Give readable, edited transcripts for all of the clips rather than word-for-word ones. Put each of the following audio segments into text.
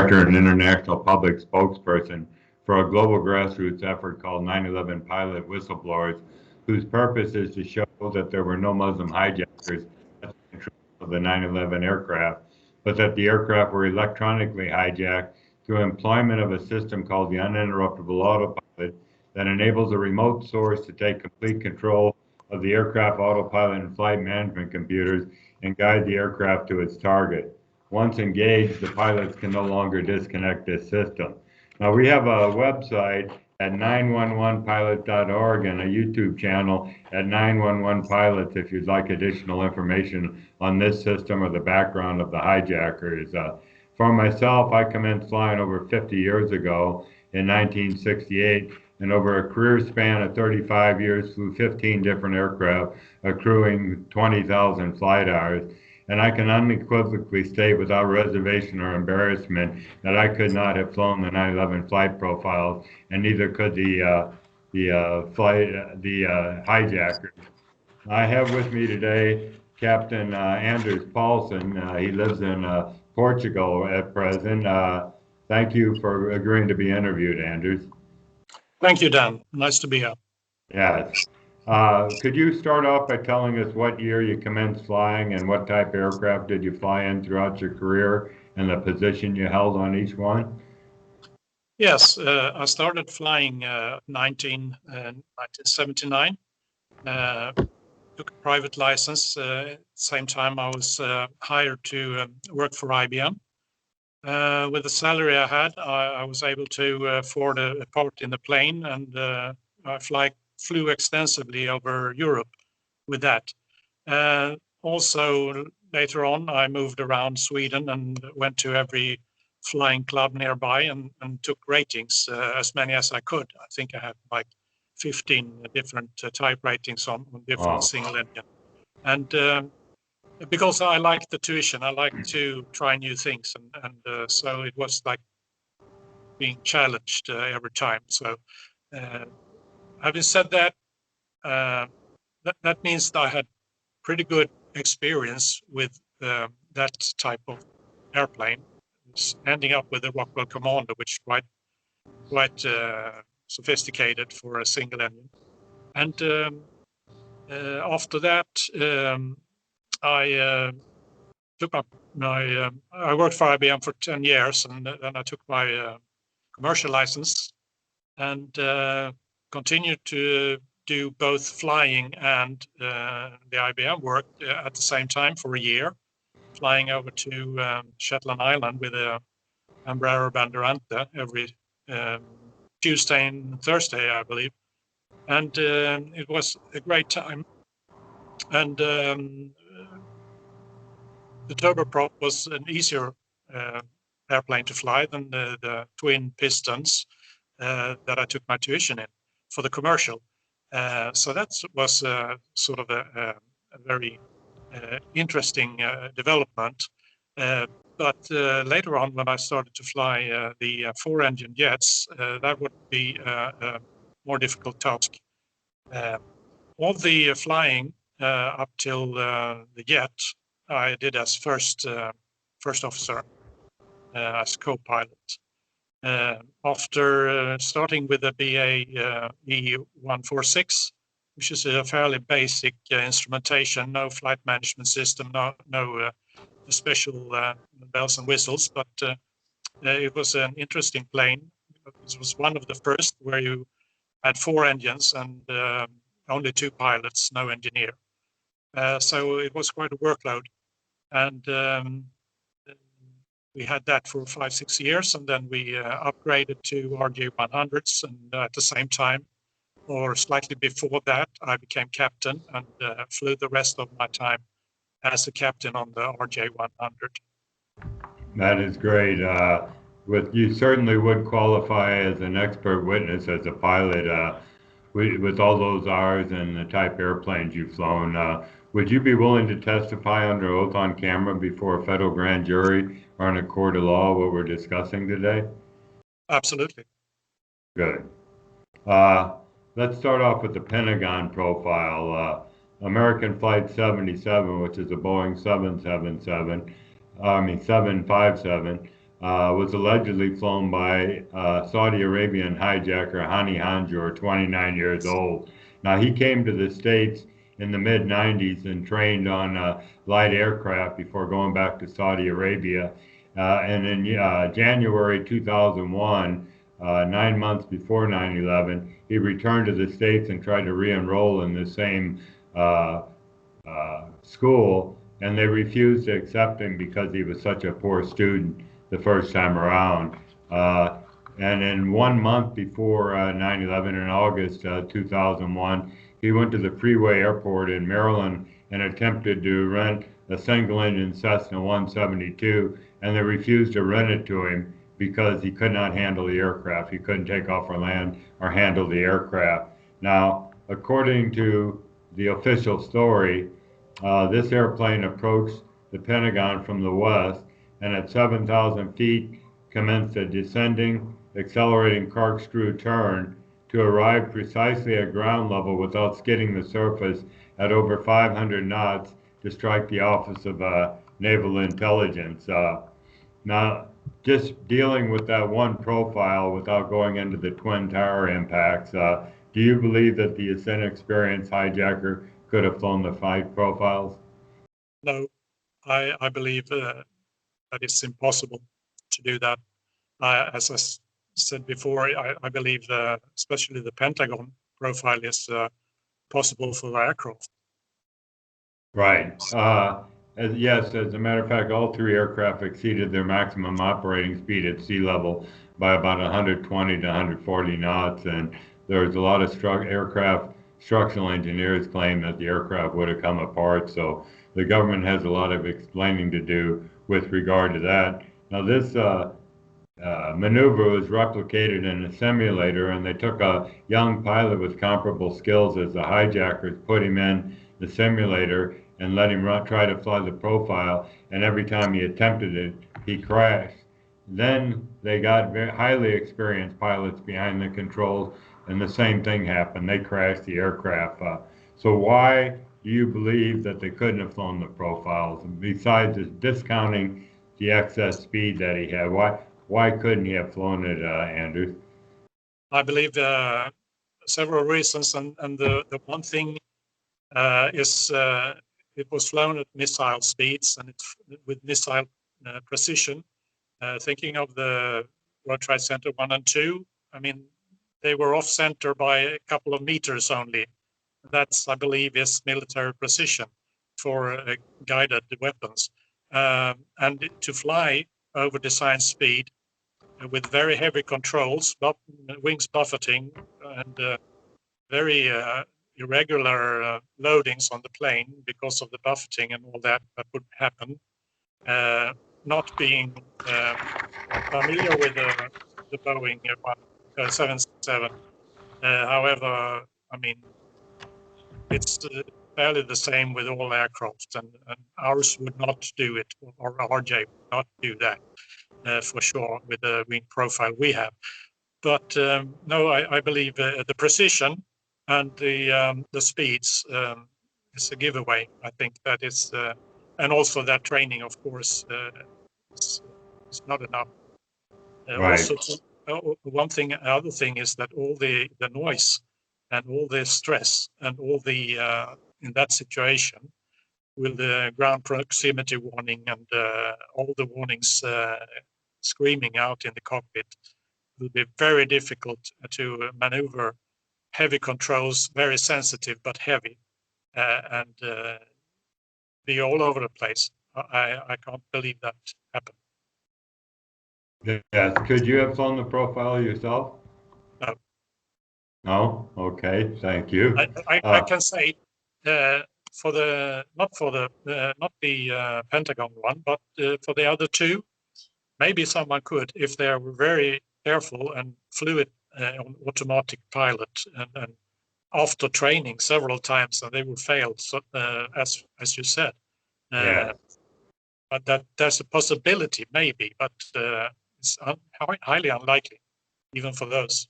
director and international public spokesperson for a global grassroots effort called 9/11 Pilot Whistleblowers, whose purpose is to show that there were no Muslim hijackers at the control of the 9/11 aircraft, but that the aircraft were electronically hijacked through employment of a system called the uninterruptible autopilot that enables a remote source to take complete control of the aircraft autopilot and flight management computers and guide the aircraft to its target. Once engaged, the pilots can no longer disconnect this system. Now, we have a website at 911pilot.org and a YouTube channel at 911 Pilots if you'd like additional information on this system or the background of the hijackers. For myself, I commenced flying over 50 years ago in 1968, and over a career span of 35 years flew 15 different aircraft, accruing 20,000 flight hours. And I can unequivocally state without reservation or embarrassment that I could not have flown the 9/11 flight profiles, and neither could the hijackers. I have with me today Captain Anders Paulsson. He lives in Portugal at present. Thank you for agreeing to be interviewed, Anders. Thank you, Dan. Nice to be here. Yes. Could you start off by telling us what year you commenced flying and what type of aircraft did you fly in throughout your career and the position you held on each one? Yes, I started flying 1979. Took a private license. At the same time, I was hired to work for IBM. With the salary I had, I was able to afford a part in the plane, and I flew extensively over Europe with that. Also, later on, I moved around Sweden and went to every flying club nearby and took ratings, as many as I could. I think I had like 15 different type ratings on different single engine. And because I like the tuition, I like to try new things, and so it was like being challenged every time. So having said that, that means that I had pretty good experience with that type of airplane. It's ending up with a Rockwell Commander, which is quite sophisticated for a single engine. And after that, I took up my. I worked for IBM for 10 years, and then I took my commercial license and continued to do both flying and the IBM work at the same time for a year, flying over to Shetland Island with a Embraer Banderante every Tuesday and Thursday, I believe. And it was a great time. And the turboprop was an easier airplane to fly than the twin pistons that I took my tuition in for the commercial. So that was sort of a very interesting development. But later on, when I started to fly the four-engine jets, that would be a more difficult task. All the flying up till the jet, I did as first officer, as co-pilot. After starting with the BA E146, which is a fairly basic instrumentation, no flight management system, no special bells and whistles, but it was an interesting plane. It was one of the first where you had four engines and only two pilots, no engineer. So it was quite a workload. And we had that for 5-6 years, and then we upgraded to RJ100s, and at the same time, or slightly before that, I became captain and flew the rest of my time as a captain on the RJ100. That is great. You certainly would qualify as an expert witness as a pilot with all those hours and the type airplanes you've flown. Would you be willing to testify under oath on camera before a federal grand jury or in a court of law what we're discussing today? Absolutely. Good. Let's start off with the Pentagon profile. American Flight 77, which is a Boeing 757, was allegedly flown by Saudi Arabian hijacker Hani Hanjour, 29 years old. Now, he came to the States in the mid-90s and trained on light aircraft before going back to Saudi Arabia. And in January 2001, 9 months before 9/11, he returned to the States and tried to re-enroll in the same uh, school, and they refused to accept him because he was such a poor student the first time around. Uh, and then 1 month before 9/11, in August 2001, he went to the Freeway Airport in Maryland and attempted to rent a single-engine Cessna 172, and they refused to rent it to him because he could not handle the aircraft. He couldn't take off or land or handle the aircraft. Now, according to the official story, this airplane approached the Pentagon from the west and at 7,000 feet commenced a descending, accelerating corkscrew turn to arrive precisely at ground level without skidding the surface at over 500 knots to strike the Office of Naval Intelligence. Now, just dealing with that one profile without going into the Twin Tower impacts, do you believe that the inexperienced hijacker could have flown the 5 profiles? No, I believe that it's impossible to do that. As I said before, I believe especially the Pentagon profile is possible for the aircraft. Right. Yes, as a matter of fact, all 3 aircraft exceeded their maximum operating speed at sea level by about 120 to 140 knots, and there's a lot of aircraft structural engineers claim that the aircraft would have come apart. So the government has a lot of explaining to do with regard to that. Now, this maneuver was replicated in a simulator, and they took a young pilot with comparable skills as the hijackers, put him in the simulator, and let him try to fly the profile. And every time he attempted it, he crashed. Then they got very highly experienced pilots behind the controls, and the same thing happened. They crashed the aircraft. So why do you believe that they couldn't have flown the profiles? Besides just discounting the excess speed that he had, why couldn't he have flown it, Anders? I believe several reasons, and the one thing is it was flown at missile speeds and with missile precision. Thinking of the World Trade Center 1 and 2, I mean, they were off center by a couple of meters only. That's, I believe, is military precision for guided weapons. And to fly over design speed with very heavy controls, wings buffeting, and very irregular loadings on the plane because of the buffeting and all that would happen. Not being familiar with the Boeing 767. However, I mean, it's fairly the same with all aircraft, and ours would not do it, or RJ would not do that for sure with the wing profile we have. But no, I believe the precision and the speeds is a giveaway. I think that is, and also that training, of course, is not enough. Right. Also, other thing is that all the noise and all the stress and all the in that situation, with the ground proximity warning and all the warnings screaming out in the cockpit, it will be very difficult to maneuver heavy controls, very sensitive but heavy, and be all over the place. I can't believe that happened. Yes. Could you have flown the profile yourself? No. No? Okay. Thank you. I can say for the not the Pentagon one, but for the other 2, maybe someone could if they were very careful and flew it on automatic pilot and after training several times, and they would fail. So as you said, Yeah. but that there's a possibility, maybe, but it's highly unlikely, even for those.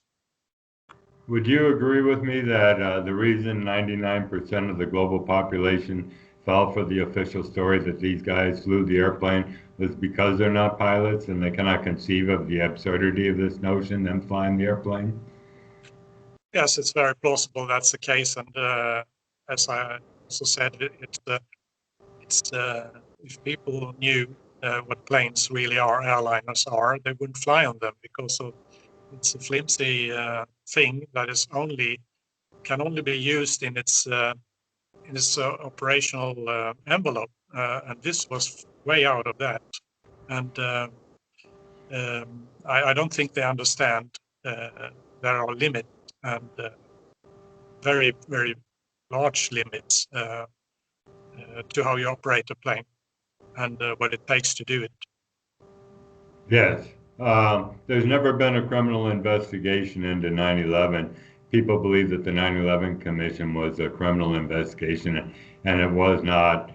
Would you agree with me that the reason 99% of the global population fell for the official story that these guys flew the airplane was because they're not pilots and they cannot conceive of the absurdity of this notion, them flying the airplane? Yes, it's very plausible that's the case, and as I also said, if people knew what planes really are, airliners are, they wouldn't fly on them because it's a flimsy thing that can only be used in its operational envelope, and this was way out of that. And I don't think they understand there are limits, and very, very large limits to how you operate a plane and what it takes to do it. Yes. There's never been a criminal investigation into 9/11. People believe that the 9/11 Commission was a criminal investigation, and it was not.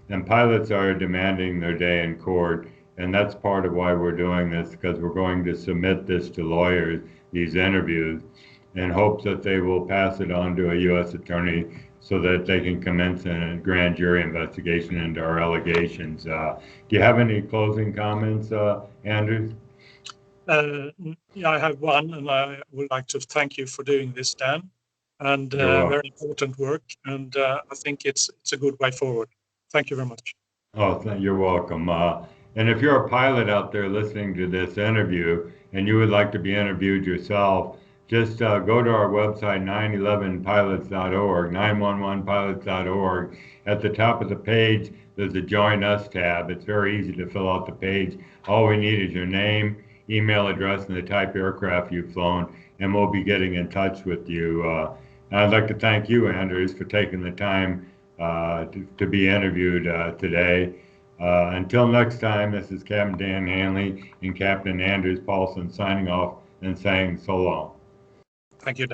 And pilots are demanding their day in court, and that's part of why we're doing this, because we're going to submit this to lawyers, these interviews, in hopes that they will pass it on to a U.S. attorney so that they can commence a grand jury investigation into our allegations. Do you have any closing comments, Anders? Yeah, I have one, and I would like to thank you for doing this, Dan, and You're welcome. very important work, and I think it's a good way forward. Thank you very much. Oh, you're welcome. And if you're a pilot out there listening to this interview and you would like to be interviewed yourself, just go to our website, 911pilots.org, 911pilots.org. At the top of the page, there's a Join Us tab. It's very easy to fill out the page. All we need is your name, email address, and the type aircraft you've flown, and we'll be getting in touch with you. And I'd like to thank you, Anders, for taking the time to be interviewed today. Until next time, this is Captain Dan Hanley and Captain Anders Paulsson signing off and saying so long. Thank you, Dan.